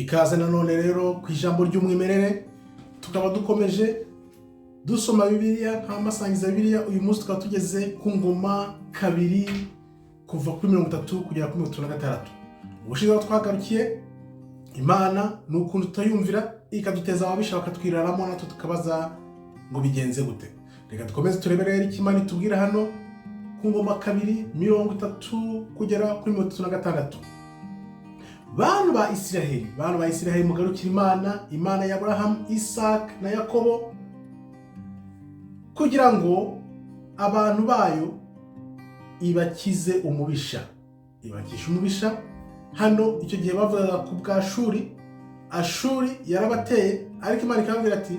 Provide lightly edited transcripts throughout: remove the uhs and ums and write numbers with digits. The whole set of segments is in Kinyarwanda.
ikaze nanone rero ku ijambo ry'umwimerere tukaba dukomeje dusoma Bibiliya nk'amasangiza Bibiliya. Uyu munsi tukaba tugeze ku Ngoma 2 kuva kuri 30 kugera kuri 36. Ubushize twagarukiye Imana n'ukuntu tutayumvira ikaduteza ababisha bakatwiraramo natwe tukabaza ngo bigenze gute. Reka dukomeze turebere iki Imana itubwira hano ku Ngoma 2:30 kugera kuri 36. Bantu ba Isiraheli mugarukira Imana ya Abrahamu, Isaka na Yakobo, kugira ngo abantu bayo ibakize umubisha. Ibakisha umubisha. Hano icyo gihe bavugaga ku bwa Ashuri yarabateye, ariko Imana ikababwira ati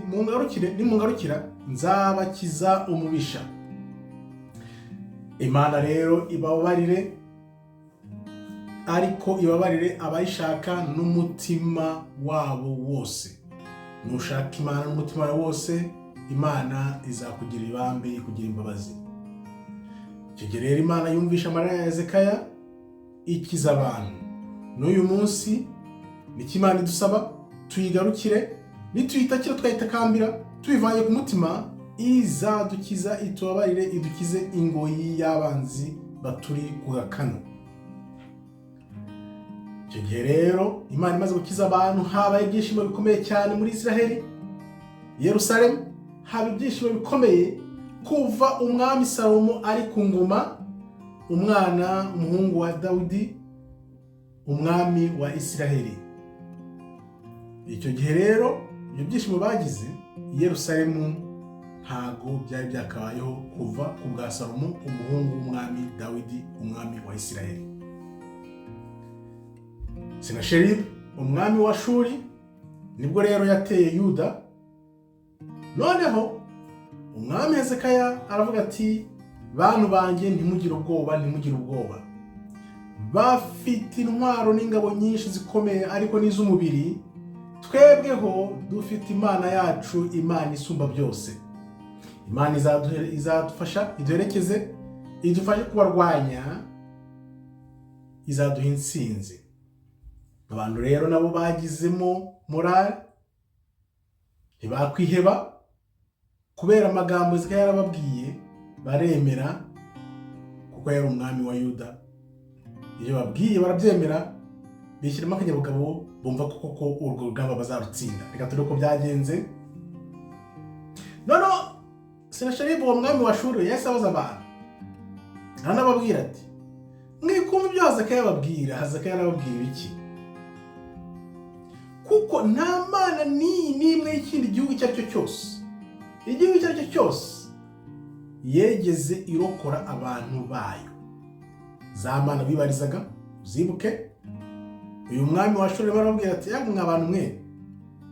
nimungarukira nzabakiza umubisha. Imana rero ibabarire, ariko ibabarire abayishaka n'umutima wabo wose. Nushaka Imana n'umutima wawe wose, Imana izakugira ibambe, ikugira imbabazi. Icyo gihe rero Imana yumvisha amarira ya Hezekiya ikiza abantu. N'uyu munsi niki Imana idusaba tuyigarukire, nituyitakira twayitakambira tuyivanye ku mutima, izadukiza, itubabarire, idukize ingoyi y'abanzi baturi ku gakano. Icyo gihe rero Imana imaze gukiza abantu, habaye ibyishimo bikomeye cyane muri Israheli. Yerusalemu haba ibyishimo bikomeye kuva umwami Salomo ari ku ngoma, umuhungu wa Dawidi, umwami wa Israheli. Icyo gihe rero ibyo byishimo bagize Yerusalemu ntago byari byakabayeho kuva ku bwa Salomo, umuhungu w'umwami Dawidi, umwami wa Israheli. Senasheribu umwami wa Shuri nibwo rero yateye Yuda. Noneho umwami Hezekiya aravuga ati, bantu banjye ntimugire ubwoba, bafite intwaro n'ingabo nyinshi zikomeye ariko n'iz'umubiri, twebweho dufite Imana yacu, Imana isumba byose. Imana izadufasha, iduherekeze, idufashe kubarwanya, izaduha intsinzi. Abantu rero nabo bagizemo morale, ntibakwiheba kubera amagambo Hezekiya yarababwiye, baremera kuko yari umwami wa Yuda. Iyo babwiye barabyemera, bishyiramo akanyabugabo, bumva koko urwo rugamba bazarutsinda. Reka turebe ko byagenze. Noneho Senasheribu uwo mwami wa Shuri yahise abaza abantu, aranababwira ati, mwikumva ibyo Hezekiya yababwira. Hezekiya yarababwira iki? Kuko nta mana n'imwe y'ikindi gihugu icyo ari cyo cyose, igihugu icyo ari cyo cyose yegeze irokora abantu bayo. Za mana bibarizaga uzibuke. Uyu mwami wa Shuri barababwira ati, yamwe mw'abantu mwe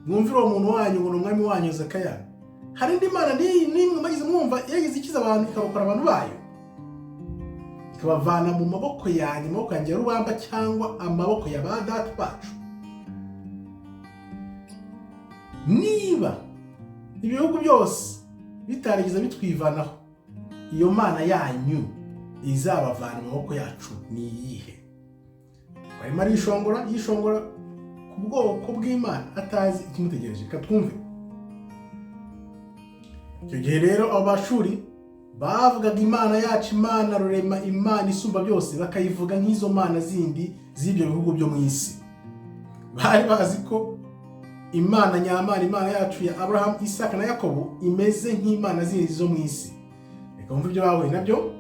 mwumvira uwo muntu wanyu ngo ni umwami wanyu Hezekiya, hari indi mana n'imwe magize mwumva yegeze ikiza abantu ikarokora abantu bayo, ikabavana mu maboko yanyu, amaboko yanjye ya rubamba, cyangwa amaboko ya ba data bacu? Niba ibihugu byose bitarigeze bitwivanaho, iyo mana yanyu izabavana mu maboko yacu ni iyihe? Barimo yishongora ku bwoko bw'Imana atazi ikimutegereje. Katwumve. Icyo gihe rero abashuri bavugaga Imana yacu, Imana rurema, Imana isumba byose, bakayivuga nk'izo mana zindi z'ibyo bihugu byo mu isi. Bari bazi ko Imana nyamana, Imana yacu ya Abrahamu, Isaka na Yakobo, imeze nk'imana zindi zo mu isi. Reka wumve ibyo bahuye nabyo.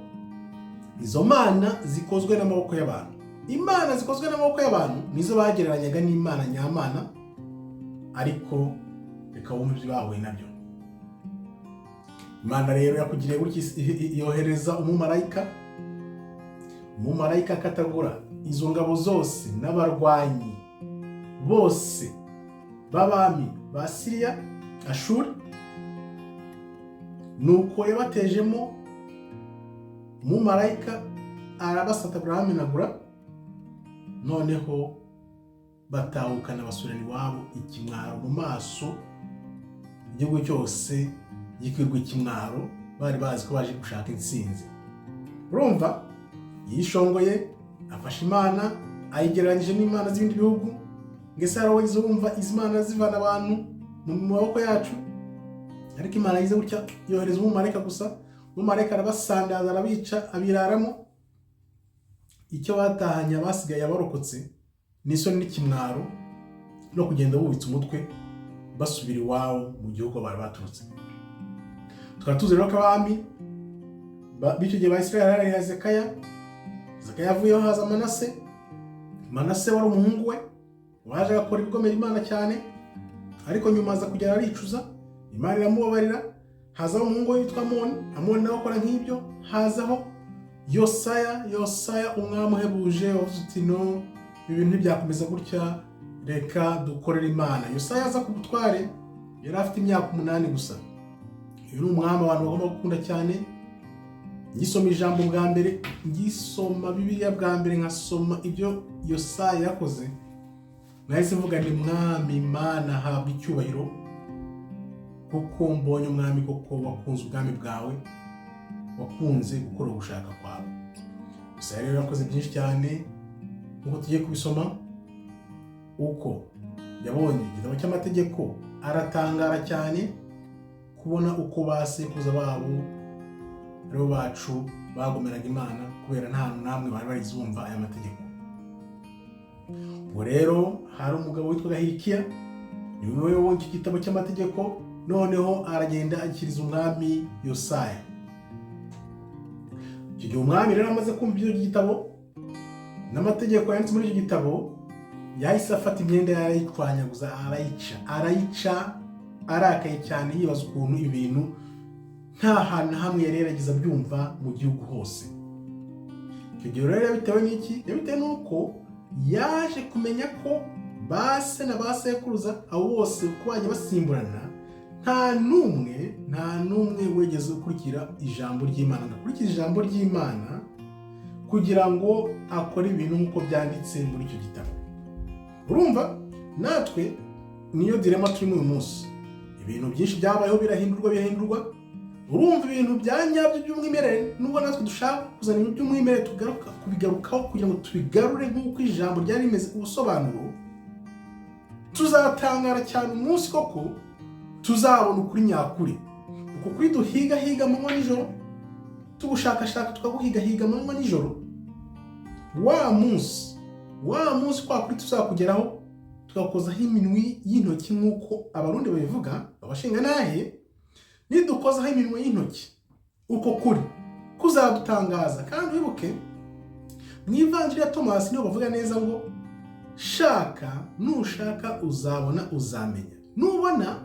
Izo mana zikozwe n'amaboko y'abantu. Imana zikozwe n'amaboko y'abantu nizo bagereranyaga n'Imana nyamana, ariko reka wumve ibyo bahuye nabyo. Imana rero yakugiriye gutya, yohereza umumarayika akatagura izo ngabo zose n'abarwanyi bose b'abami ba Siriya, Ashuri. Nuko yabatejemo umumarayika, arabasatagura, aramenagura. Noneho batahukana basurana iwabo ikimwaro mu maso, igihugu cyose gikwirwa ikimwaro. Bari bazi ko baje gushaka intsinzi. Urumva, yishongoye, afashe Imana ayigereranyije n'imana z'ibindi bihugu, ngese hari wagize wumva izimana zivana abantu mu maboko yacu, ariko Imana yize gutya yohereza umumarayika gusa, umumarayika arabasandaza arabica abiraramo. Icyo batahanye abasigaye abarokotse n'isoni n'ikimwaro no kugenda bubitse umutwe basubira iwabo mu gihugu bari baturutse. Tukaba tuzi rero ko abami b'icyo gihe ba Isirayeli hari Hezekiya yavuyeho haza Manase wari umuhungu we waje agakora ibigomera Imana cyane, ariko nyuma aza kugera aricuza, Imana iramubabarira. Hazaho umuhungu we witwa Amoni nawe akora nk'ibyo. Hazaho Yosaya umwami uhebuje wavuze uti no, ibintu ntibyakomeza gutya, reka dukorere Imana. Yosaya aza ku butware yari afite imyaka 8 gusa. Uyu ni umwami abantu bagomba gukunda cyane. Ngisoma ijambo bwa mbere, ngisoma Bibiliya bwa mbere, nkasoma ibyo Yosaya yakoze, nahise mvuga ni mwami Imana habwa icyubahiro, kuko mbonye umwami koko wakunze ubwami bwawe, wakunze gukora ugushaka kwawe. Gusa rero yakoze byinshi cyane, nkuko tugiye kubisoma. Uko yabonye igitabo cy'amategeko aratangara cyane kubona uko basekuruza babo rero bacu bagomeraga Imana, kubera nta namwe bari barizumva aya mategeko. Ubwo rero hari umugabo witwa Hikiya, niwe wabonye iki gitabo cy'amategeko, noneho aragenda akiriza umwami Yosaya. Icyo gihe umwami rero amaze kumva ibyo gitabo n'amategeko yanditse muri icyo gitabo, yahise afata imyenda yarayitwanyaguza arayica arakaye cyane, yibaza ukuntu ibintu nta hantu hamwe yari yaragize abyumva mu gihugu hose. Icyo gihe rero yabitewe n'iki? Yabitewe n'uko yaje kumenya ko base na basekuruza abo bose uko bajya basimburana, nta n'umwe wegeze ukurikira ijambo ry'Imana, agakurikira ijambo ry'Imana kugira ngo akore ibintu nk'uko byanditse muri icyo gitabo. Urumva natwe niyo dilema turimo uyu munsi. Ibintu byinshi byabayeho birahindurwa. Urumva ibintu bya nyabyo by'umwimerere, nubwo natwe dushaka kuzana ibintu by'umwimerere kubigarukaho kugira ngo tubigarure nk'uko ijambo ryari rimeze ubusobanuro, tuzatangara cyane umunsi koko tuzabona ukuri nyakuri. Uko kuri duhiga amanywa nijoro, tugushakashaka tukaguhiga amanywa nijoro, wa munsi kwa kuri tuzakugeraho tugakozaho iminwe y'intoki nk'uko abarundi babivuga abashinga nahe. Nidukozaho iminwe y'intoki uko kuri kuzadutangaza. Kandi wibuke mu ivanjiri ya Tomasi niho bavuga neza ngo nushaka uzabona, uzamenya, nubona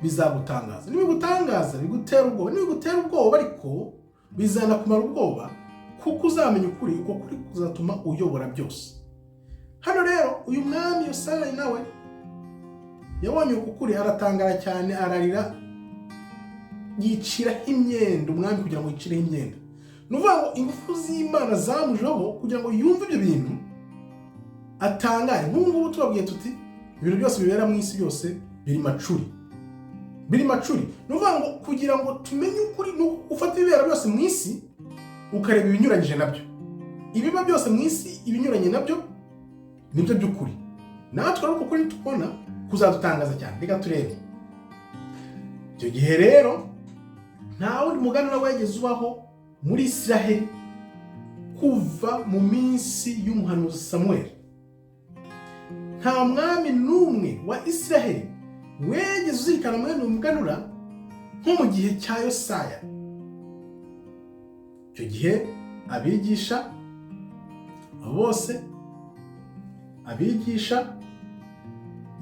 bizagutangaza. Nibigutangaza bigutera ubwoba, nibigutera ubwoba ariko bizana kumara ubwoba, kuko uzamenya ukuri, uko kuri kuzatuma uyobora byose. Hano rero uyu mwami Yosaya nawe yabonye uko kuri, aratangara cyane, ararira, yiciraho imyenda umwami kugira ngo yicireho imyenda. Nuvuga ngo ingufu z'Imana zamujeho kugira ngo yumve ibyo bintu atangare. Nk'ubu tubabwiye tuti ibintu byose bibera mu isi byose biri macuri. Nuvuga ngo kugira ngo tumenye ukuri, ufata ibibera byose mu isi ukareba ibinyuranyije nabyo. Ibiba byose mu isi ibinyuranye nabyo nibyo by'ukuri. Natwe ariko kuri tubona kuzadutangaza cyane. Reka turebe. Icyo gihe rero nta wundi muganura wegeze ubaho muri Isiraheli kuva mu minsi y'umuhanuzi Samuel. Nta mwami n'umwe wa Isiraheli wegeze uzirikana mwene umuganura nko mu gihe cya Yosaya. Icyo gihe abigisha bose,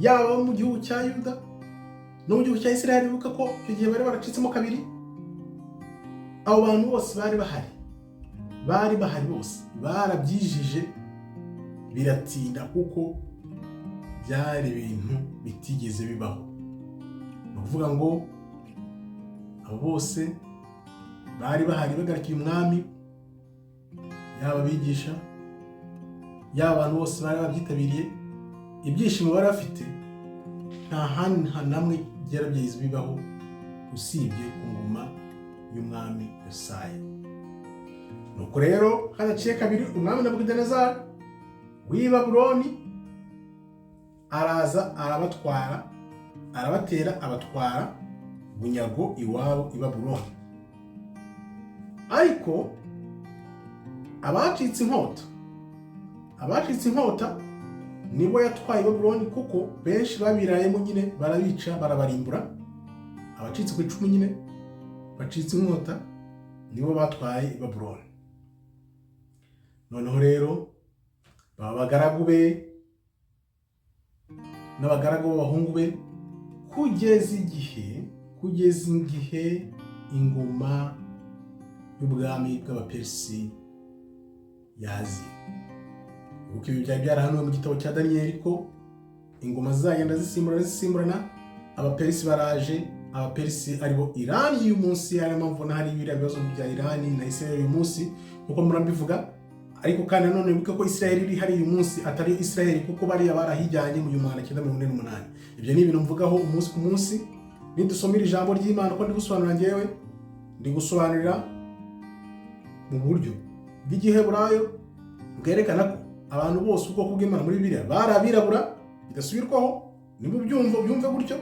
yaba mu gihugu cya Yuda no mu gihugu cya Isiraheli, bibuka ko icyo gihe bari baracitsemo kabiri. Abo bantu bose bari bahari bose, barabyijije biratinda kuko byari ibintu bitigeze bibaho. Ni ukuvuga ngo abo bose bari bahari bagaragiye umwami, yaba abigisha, yaba abantu bose bari babyitabiriye. Ibyishimo bari bafite nta hantu hamwe byarabyize bibaho usibye ku ngoma y'umwami Yosaya. Nuko rero hadaciye kabiri umwami Nebukadinezari w'i Babuloni araza arabatwara, arabatera abatwara bunyago iwabo i Babuloni. Ariko abacitse inkota nibo yatwaye Babuloni, kuko benshi babirayemo nyine barabica barabarimbura. Abacitse ku icumu nyine bacitse inkota nibo batwaye Babuloni. Noneho rero abagaragu be n'abagaragu b'abahungu be kugeza igihe ingoma y'ubwami bw'abaperisi yazi. Uko ibi byari byarahanuwe mu gitabo cya Daniyeli ko ingoma zizagenda zisimburana. Abaperisi baraje, abaperisi aribo Irani y'uyu munsi. Ari mpamvu na hari ibiriya bibazo bya Irani na Israel uyu munsi nkuko murambivuga. Ariko kandi nanone wibuke ko Israel iri hari uyu munsi atari Israel, kuko bariya barahijyanye mu 1948. Ibyo ni ibintu mvugaho umunsi ku munsi. Nidusomera ijambo ry'Imana ko ndi gusobanura ngewe, ndi gusobanurira mu buryo bw'igiheburayo bwerekana ko abantu bose ubwoko bw'Imana muri Bibiliya barabirabura bidasubirwaho. Niba byumve gutyo,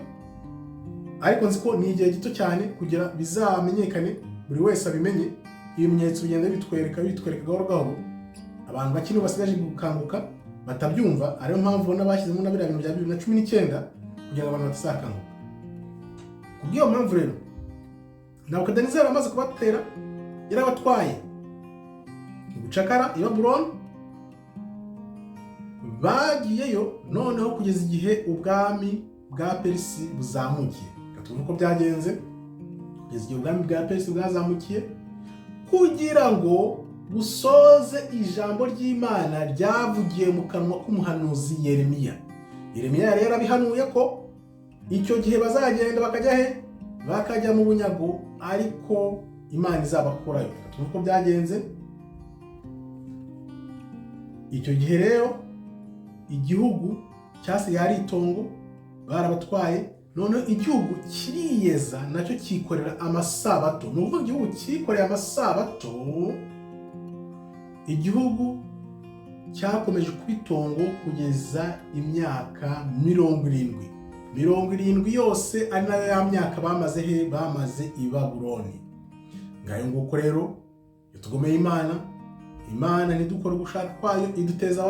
ariko nzi ko ni igihe gito cyane kugira bizamenyekane, buri wese abimenye. Ibimenyetso bigenda bitwereka gahoro gahoro. Abantu bakiri basigaje gukanguka batabyumva, ariyo mpamvu n'abashyizemo na biriya bintu bya 2019 kugira ngo abantu batazakanguka. Kubw'iyo mpamvu rero Nebukadinezari amaze kubatera yarabatwaye ubucakara i Babuloni. Bagiyeyo noneho kugeza igihe ubwami bwa Perisi buzamukiye. Tuvuga ko byagenze kugeza igihe ubwami bwa Perisi bwazamukiye kugira ngo busoze ijambo ry'Imana ryavugiye mu kanwa k'umuhanuzi Yeremiya. Yeremiya yari yarabihanuye ko icyo gihe bazagenda bakajya he? Bakajya mu bunyago, ariko Imana izabakorayo. Tuvuga ko byagenze. Icyo gihe rero igihugu cyasigaye ari itongo, barabatwaye. Noneho igihugu kiriyeza nacyo kikorera amasabato. Ni ukuvuga igihugu kikoreye amasabato. Igihugu cyakomeje kuba itongo kugeza imyaka 70 yose, ari nayo ya myaka bamaze he? Bamaze i Babuloni. Ngayo nguko rero tugomeye Imana ntidukora gushaka kwayo, iduteza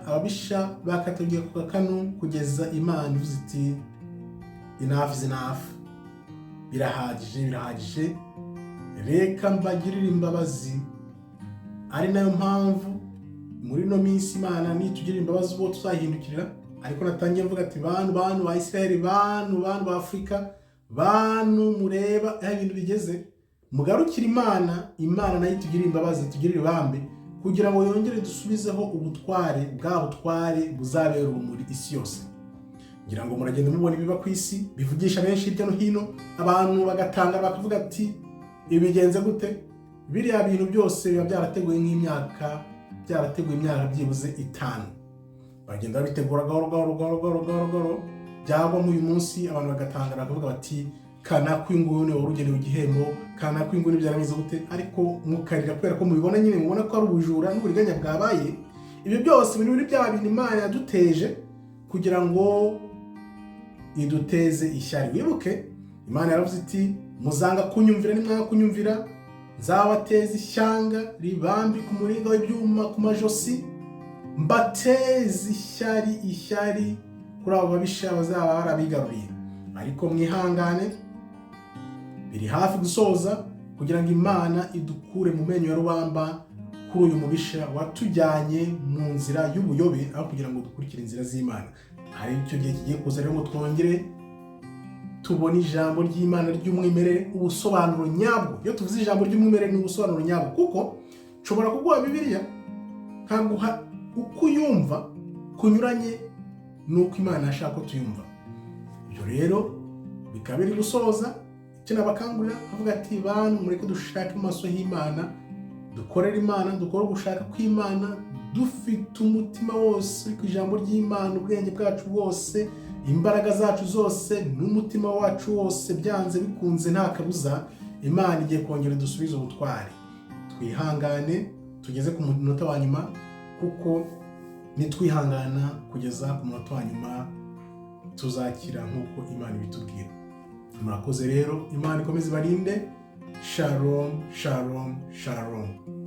ababisha bakatubwiye ku gakanu kugeza Imana ivuze iti enough is enough, birahagije, reka mbagirire imbabazi. Ari nayo mpamvu muri no minsi Imana nitugirira imbabazi bo tuzahindukirira. Ariko natangiye mvuga ati bantu ba Israel, bantu ba Afrika, bantu mureba aho ibintu bigeze, mugarukira Imana nayo itugirira imbabazi, tugirire ibambe, kugira ngo yongere dusubizeho ubutware buzabera urumuri isi yose. Ngira ngo muragenda mubona ibiba ku isi bivugisha benshi hirya no hino, abantu bagatanga bakavuga ati ibigenze gute? Biriya bintu byose biba byarateguwe imyaka byibuze 5. Bagenda bitegura gahoro byagwa mu uyu munsi, abantu bagatanga bakavuga bati kanakwingune urugenewe igihembo, kanakwingune byarameze gute? Ariko mukarira kubera ko mubibona nyine, mubona ko ari ubujura n'uburiganya bwabaye. Ibyo byose biri bya bintu Imana yaduteje kugira ngo iduteze ishyari. Wibuke Imana yaravuze iti muzanga kunyumvira, nimwanga kunyumvira nzabateza ishyanga ribambi ku muringa w'ibyuma ku majosi, mbateze ishyari kuri abo babisha bazaba barabigaruriye. Ariko mwihangane, biri hafi gusoza kugira ngo Imana idukure mu menyo ya rubamba kuri uyu mubisha watujyanye mu nzira y'ubuyobe, aho kugira ngo dukurikire inzira z'Imana. Hari icyo gihe kigiye kuza rero ngo twongere tubone ijambo ry'Imana ry'umwimerere, ubusobanuro nyabwo. Iyo tuvuze ijambo ry'umwimerere ni ubusobanuro nyabwo, kuko nshobora kuguha Bibiliya nkaguha uko uyumva kunyuranye n'uko Imana yashaka ko tuyumva. Ibyo rero bikaba biri gusoza icyo nabakangurira, avuga ati bantu mureke dushake amaso y'Imana, dukorera Imana, dukora gushaka kw'Imana dufite umutima wose ku ijambo ry'Imana, ubwenge bwacu bwose, imbaraga zacu zose n'umutima wacu wose, byanze bikunze nta kabuza Imana igiye kongera dusubize ubutware. Twihangane tugeze ku munota wa nyuma, kuko nitwihangana kugeza ku munota wa nyuma tuzakira nk'uko Imana ibitubwira. Murakoze rero, Imana ikomeze ibarinde. Shalom, shalom, shalom.